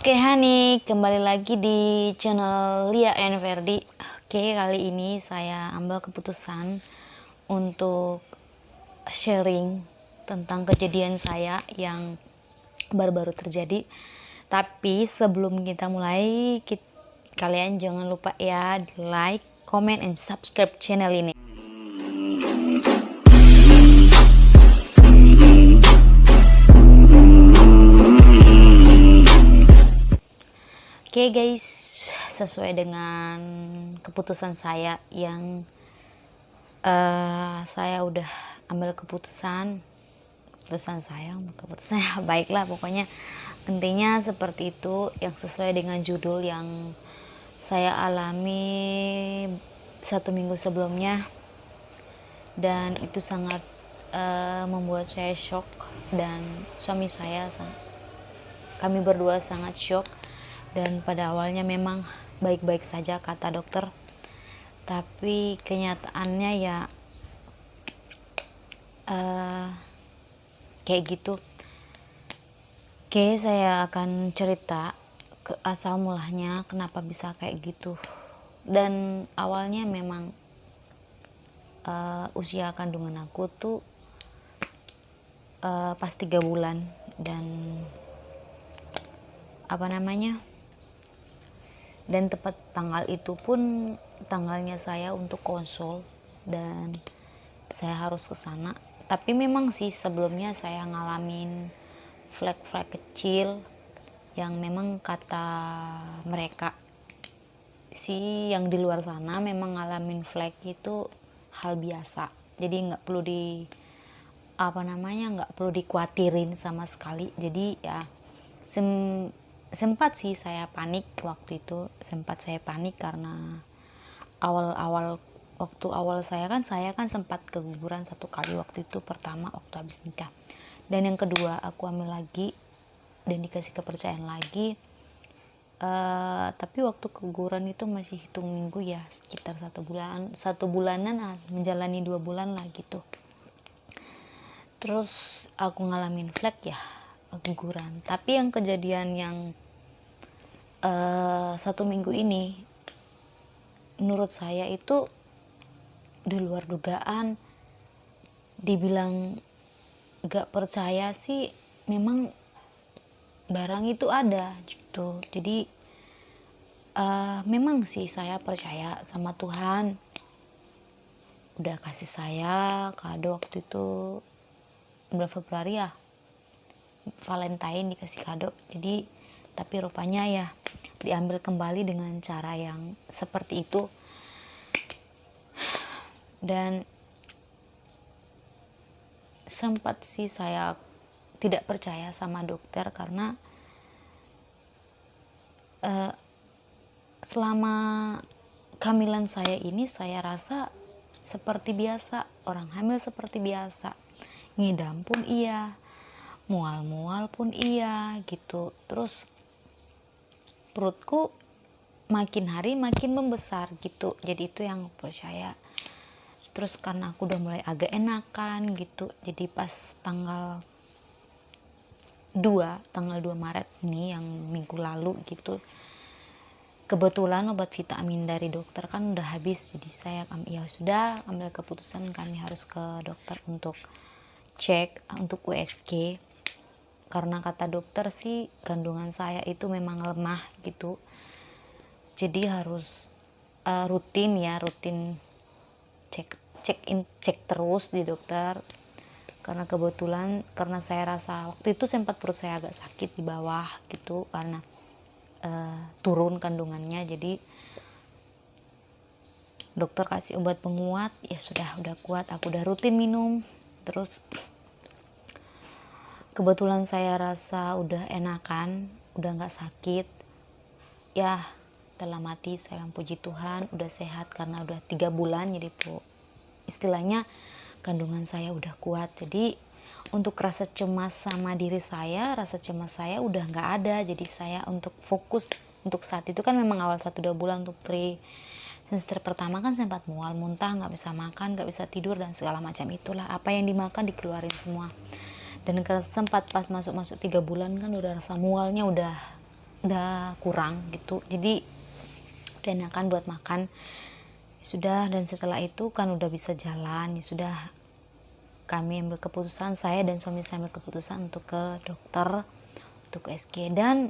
Oke Hani, kembali lagi di channel Lia and Ferdi. Oke, kali ini saya ambil keputusan untuk sharing tentang kejadian saya yang baru-baru terjadi. Tapi sebelum kita mulai, kalian jangan lupa ya di like, comment, and subscribe channel ini. Oke guys, sesuai dengan keputusan saya yang saya udah ambil keputusan saya baiklah, pokoknya intinya seperti itu, yang sesuai dengan judul yang saya alami 1 minggu sebelumnya, dan itu sangat membuat saya shock, dan suami saya, kami berdua sangat shock. Dan pada awalnya memang baik-baik saja kata dokter, tapi kenyataannya ya kayak gitu. Oke, saya akan cerita ke asal mulanya kenapa bisa kayak gitu. Dan awalnya memang usia kandungan aku tuh pas 3 bulan, dan dan tepat tanggal itu pun tanggalnya saya untuk konsul, dan saya harus ke sana. Tapi memang sih sebelumnya saya ngalamin flek-flek kecil yang memang kata mereka sih yang di luar sana memang ngalamin flek itu hal biasa. Jadi nggak perlu nggak perlu dikhawatirin sama sekali. Jadi ya sempat sih saya panik waktu itu, karena waktu awal saya kan sempat keguguran 1 kali. Waktu itu pertama waktu habis nikah, dan yang kedua aku hamil lagi dan dikasih kepercayaan lagi. Tapi waktu keguguran itu masih hitung minggu ya, sekitar 1 bulanan, menjalani 2 bulan lah gitu. Terus aku ngalamin flek ya, keguguran. Tapi yang kejadian yang 1 minggu ini menurut saya itu di luar dugaan. Dibilang gak percaya sih, memang barang itu ada gitu. Jadi memang sih saya percaya sama Tuhan, udah kasih saya kado waktu itu bulan Februari ya, Valentine, dikasih kado. Jadi tapi rupanya ya diambil kembali dengan cara yang seperti itu. Dan sempat sih saya tidak percaya sama dokter, karena selama kehamilan saya ini saya rasa seperti biasa, orang hamil seperti biasa, ngidam pun iya, mual-mual pun iya gitu. Terus perutku makin hari makin membesar gitu. Jadi itu yang percaya. Terus karena aku udah mulai agak enakan gitu, jadi pas tanggal 2 Maret ini, yang minggu lalu gitu, kebetulan obat vitamin dari dokter kan udah habis. Jadi saya ya sudah ambil keputusan kami harus ke dokter untuk cek untuk USG, karena kata dokter sih kandungan saya itu memang lemah gitu. Jadi harus rutin cek terus di dokter. Karena kebetulan karena saya rasa waktu itu sempat perut saya agak sakit di bawah gitu, karena turun kandungannya. Jadi dokter kasih obat penguat, ya sudah udah kuat, aku udah rutin minum. Terus kebetulan saya rasa udah enakan, udah nggak sakit ya. Dalam hati saya puji Tuhan udah sehat, karena udah 3 bulan. Jadi istilahnya kandungan saya udah kuat. Jadi untuk rasa cemas sama diri saya, rasa cemas saya udah nggak ada. Jadi saya untuk fokus untuk saat itu kan memang awal 1-2 bulan untuk semester pertama kan sempat mual, muntah, nggak bisa makan, nggak bisa tidur, dan segala macam itulah. Apa yang dimakan dikeluarin semua. Dan sempat pas masuk 3 bulan kan udah rasa mualnya udah udah kurang gitu, jadi udah enakan buat makan. Sudah, dan setelah itu kan udah bisa jalan, ya sudah kami ambil keputusan, saya dan suami saya ambil keputusan untuk ke dokter, untuk USG. Dan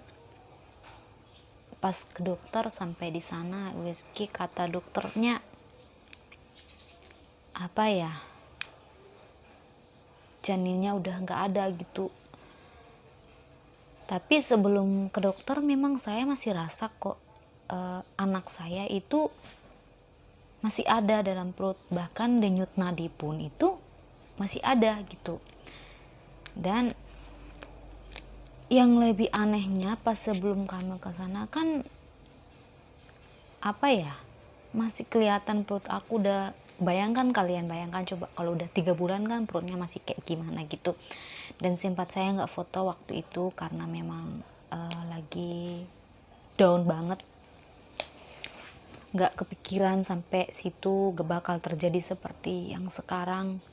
pas ke dokter sampai di sana USG, kata dokternya apa ya, janinnya udah nggak ada gitu. Tapi sebelum ke dokter memang saya masih rasa kok anak saya itu masih ada dalam perut, bahkan denyut nadi pun itu masih ada gitu. Dan yang lebih anehnya pas sebelum kami ke sana kan apa ya, masih kelihatan perut aku udah, bayangkan, kalian bayangkan coba kalau udah 3 bulan kan perutnya masih kayak gimana gitu. Dan sempat saya nggak foto waktu itu karena memang lagi down banget, nggak kepikiran sampai situ gak bakal terjadi seperti yang sekarang,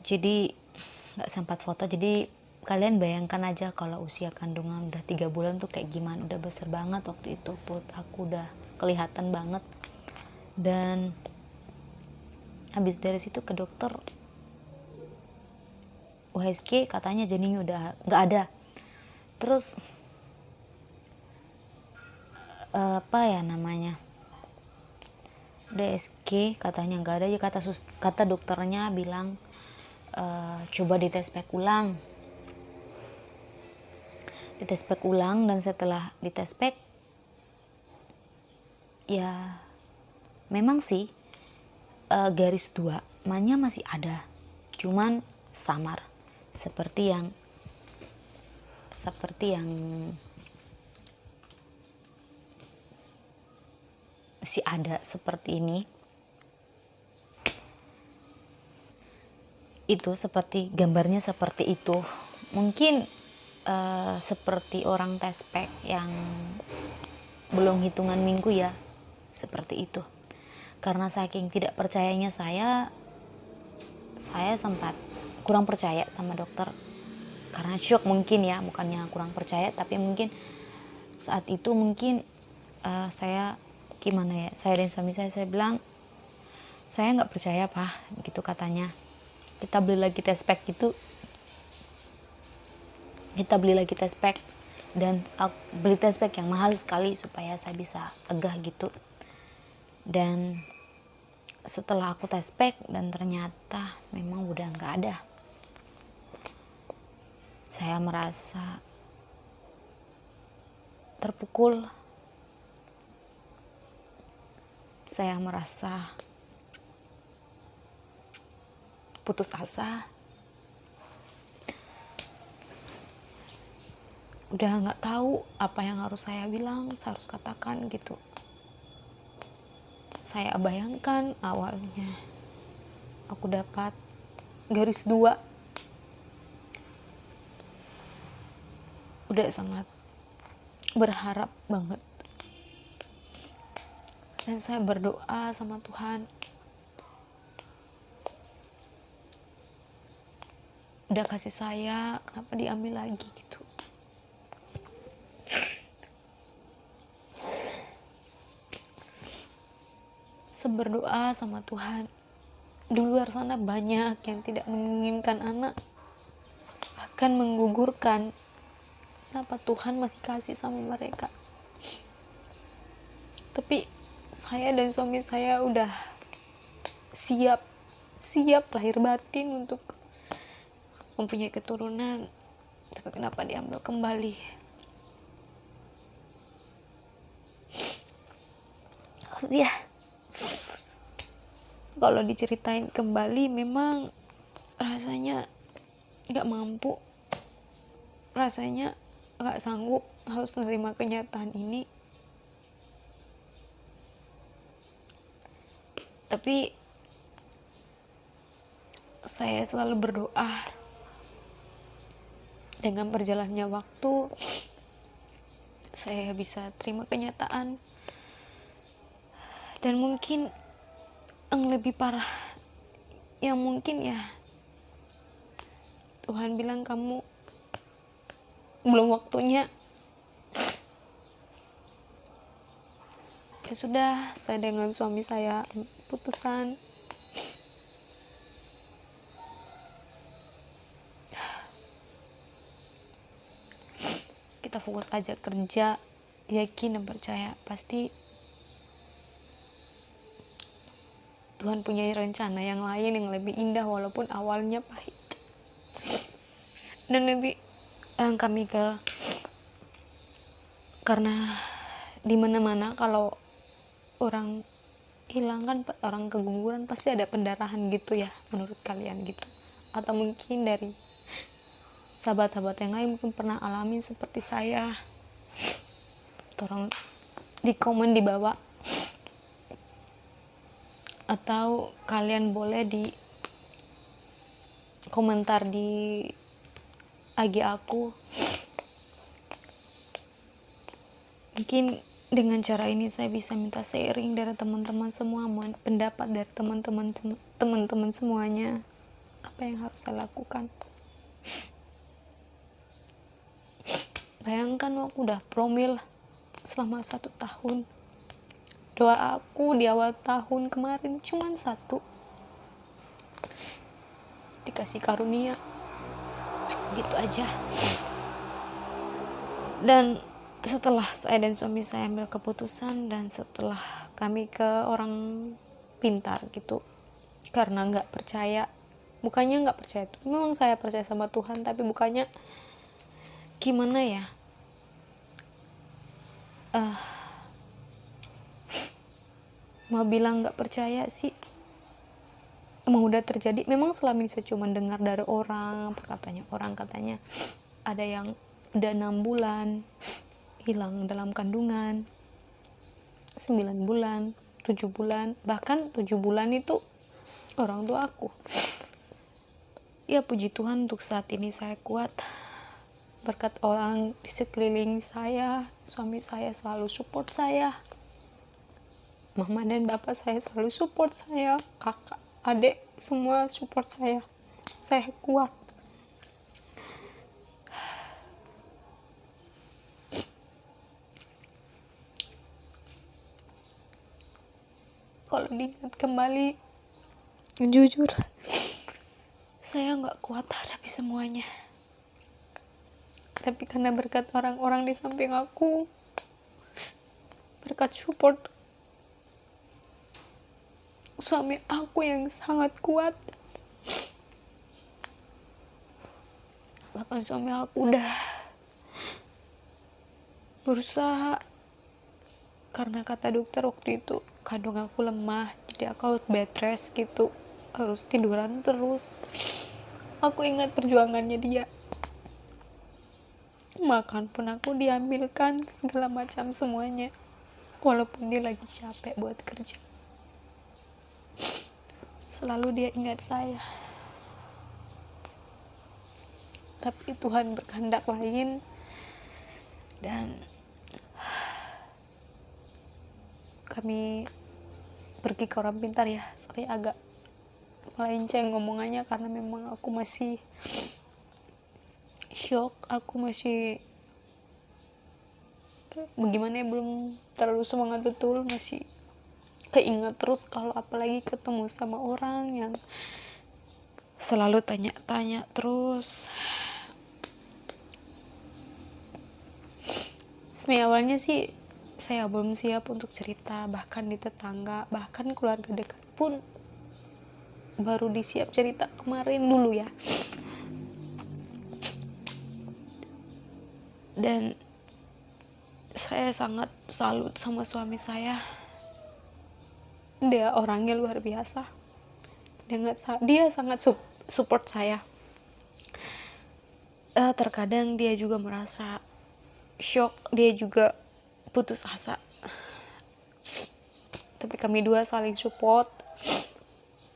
jadi nggak sempat foto. Jadi kalian bayangkan aja kalau usia kandungan udah 3 bulan tuh kayak gimana, udah besar banget waktu itu, perut aku udah kelihatan banget. Dan habis dari situ ke dokter USG, katanya janinnya udah nggak ada. Terus apa ya namanya, DSG katanya nggak ada ya, kata dokternya bilang coba dites pack ulang. Dan setelah dites pack ya memang sih garis 2 manya masih ada, cuman samar seperti yang masih ada seperti ini. Itu seperti gambarnya seperti itu. Mungkin seperti orang tes pack yang belum hitungan minggu ya, seperti itu. Karena saking tidak percayanya saya sempat kurang percaya sama dokter, karena shock mungkin ya, bukannya kurang percaya, tapi mungkin saat itu mungkin saya gimana ya, saya dan suami saya bilang saya nggak percaya Pak gitu, katanya kita beli lagi tes pack gitu, kita beli lagi tes pack, dan beli tes pack yang mahal sekali supaya saya bisa tegah gitu. Dan setelah aku tes pack dan ternyata memang udah nggak ada, saya merasa terpukul, saya merasa putus asa, udah nggak tahu apa yang harus saya bilang, saya harus katakan gitu. Saya bayangkan awalnya aku dapat garis 2, udah sangat berharap banget, dan saya berdoa sama Tuhan, udah kasih saya, kenapa diambil lagi gitu. Saya berdoa sama Tuhan, di luar sana banyak yang tidak menginginkan anak, bahkan menggugurkan, kenapa Tuhan masih kasih sama mereka. Tapi saya dan suami saya udah siap lahir batin untuk mempunyai keturunan, tapi kenapa diambil kembali. Ya, kalau diceritain kembali memang rasanya gak mampu, rasanya gak sanggup harus menerima kenyataan ini. Tapi saya selalu berdoa, dengan berjalannya waktu saya bisa terima kenyataan. Dan mungkin yang lebih parah, yang mungkin ya Tuhan bilang kamu belum waktunya, Ya sudah, saya dengan suami saya putusan. Kita fokus aja kerja, yakin dan percaya pasti Tuhan punya rencana yang lain yang lebih indah walaupun awalnya pahit. Dan lebih kami karena di mana-mana kalau orang hilang kan, orang keguguran pasti ada pendarahan gitu ya, menurut kalian gitu, atau mungkin dari sahabat-sahabat yang lain mungkin pernah alami seperti saya. Tolong di komen di bawah, atau kalian boleh di komentar di IG aku. Mungkin dengan cara ini saya bisa minta sharing dari teman-teman semua, pendapat dari teman-teman semuanya, apa yang harus saya lakukan. Bayangkan aku udah promil selama 1 tahun. Doa aku di awal tahun kemarin cuma 1, dikasih karunia, gitu aja. Dan setelah saya dan suami saya ambil keputusan, dan setelah kami ke orang pintar gitu, karena nggak percaya, bukannya nggak percaya, itu memang saya percaya sama Tuhan, tapi bukannya gimana ya, mau bilang nggak percaya sih, emang udah terjadi. Memang selama ini saya cuma dengar dari orang, perkataannya orang, katanya ada yang udah 6 bulan hilang dalam kandungan, 9 bulan, 7 bulan, bahkan 7 bulan itu orang tua aku. Ya puji Tuhan untuk saat ini saya kuat, berkat orang di sekeliling saya. Suami saya selalu support saya, mama dan bapak saya selalu support saya, kakak, adik semua support saya kuat. Kalau diingat kembali, jujur saya nggak kuat hadapi semuanya, tapi karena berkat orang-orang di samping aku, berkat support suami aku yang sangat kuat, bahkan suami aku udah berusaha, karena kata dokter waktu itu kandung aku lemah, jadi aku harus bed rest gitu, harus tiduran terus. Aku ingat perjuangannya dia, makan pun aku diambilkan, segala macam semuanya, walaupun dia lagi capek buat kerja. Selalu dia ingat saya, tapi Tuhan berkehendak lain. Dan kami pergi ke orang pintar ya, sorry agak melenceng ngomongannya karena memang aku masih shock, aku masih bagaimana ya, belum terlalu semangat betul, masih keinget terus kalau apalagi ketemu sama orang yang selalu tanya-tanya terus. Sebenarnya awalnya sih saya belum siap untuk cerita, bahkan di tetangga, bahkan keluarga dekat pun baru disiap cerita kemarin dulu ya. Dan saya sangat salut sama suami saya, dia orangnya luar biasa, dia sangat support saya. Terkadang dia juga merasa shock, dia juga putus asa, tapi kami dua saling support.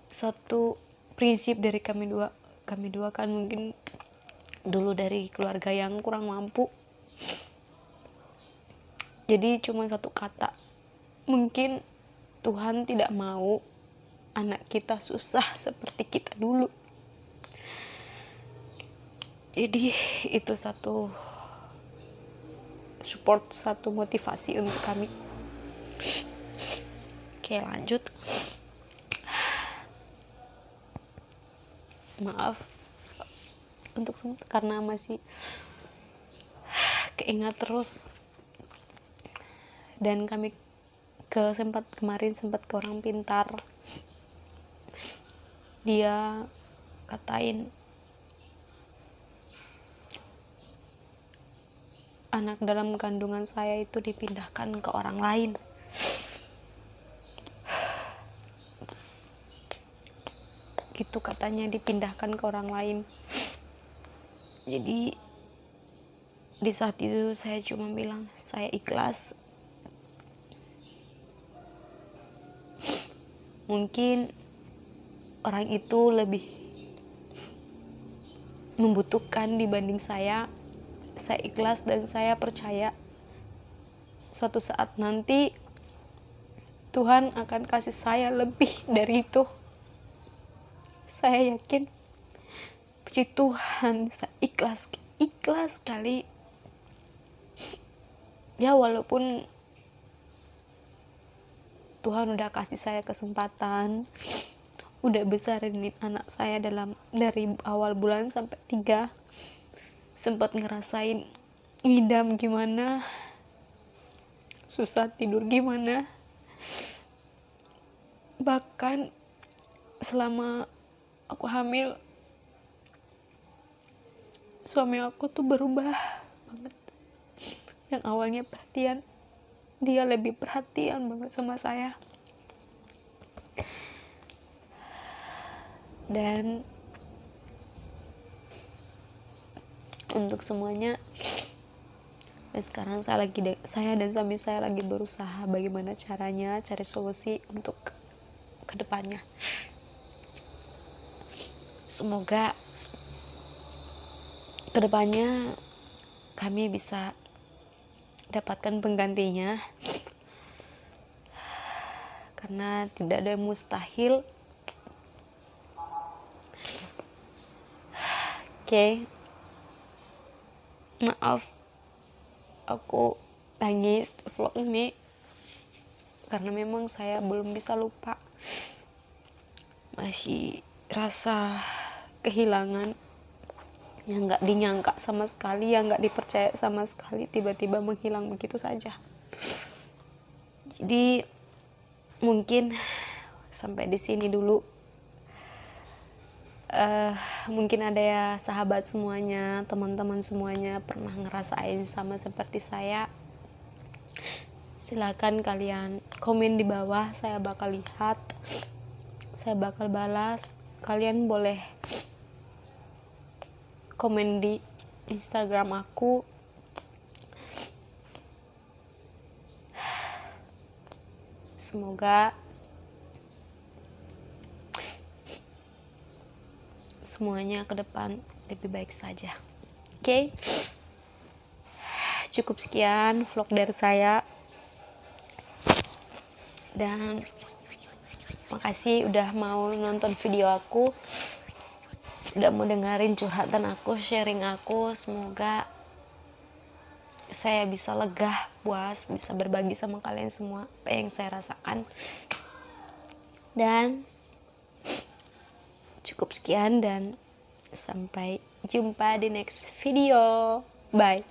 Satu prinsip dari kami dua kan mungkin dulu dari keluarga yang kurang mampu, jadi cuma satu kata, mungkin Tuhan tidak mau anak kita susah seperti kita dulu. Jadi itu satu support, satu motivasi untuk kami. Oke, lanjut. Maaf untuk karena masih keingat terus. Dan kami kemarin sempat ke orang pintar. Dia katain anak dalam kandungan saya itu dipindahkan ke orang lain. Gitu katanya, dipindahkan ke orang lain. Jadi di saat itu saya cuma bilang saya ikhlas. Mungkin orang itu lebih membutuhkan dibanding saya. Saya ikhlas dan saya percaya suatu saat nanti Tuhan akan kasih saya lebih dari itu. Saya yakin. Puji Tuhan, saya ikhlas sekali. Ya, walaupun Tuhan udah kasih saya kesempatan, udah besarin anak saya dari awal bulan sampai 3, sempat ngerasain ngidam gimana, susah tidur gimana. Bahkan selama aku hamil, suami aku tuh berubah banget. Yang awalnya perhatian, dia lebih perhatian banget sama saya. Dan untuk semuanya, dan sekarang saya dan suami saya lagi berusaha bagaimana caranya cari solusi untuk kedepannya. Semoga kedepannya kami bisa dapatkan penggantinya, karena tidak ada yang mustahil. Oke. Maaf aku nangis vlog ini karena memang saya belum bisa lupa. Masih rasa kehilangan yang gak dinyangka sama sekali, yang gak dipercaya sama sekali, tiba-tiba menghilang begitu saja. Jadi mungkin sampai di sini dulu. Mungkin ada ya sahabat semuanya, teman-teman semuanya pernah ngerasain sama seperti saya. Silakan kalian komen di bawah, saya bakal lihat, saya bakal balas. Kalian boleh komen di Instagram aku. Semoga semuanya ke depan lebih baik saja. Oke. Cukup sekian vlog dari saya. Dan makasih udah mau nonton video aku, udah mau dengerin curhatan aku, sharing aku. Semoga saya bisa lega, puas, bisa berbagi sama kalian semua apa yang saya rasakan. Dan cukup sekian dan sampai jumpa di next video. Bye.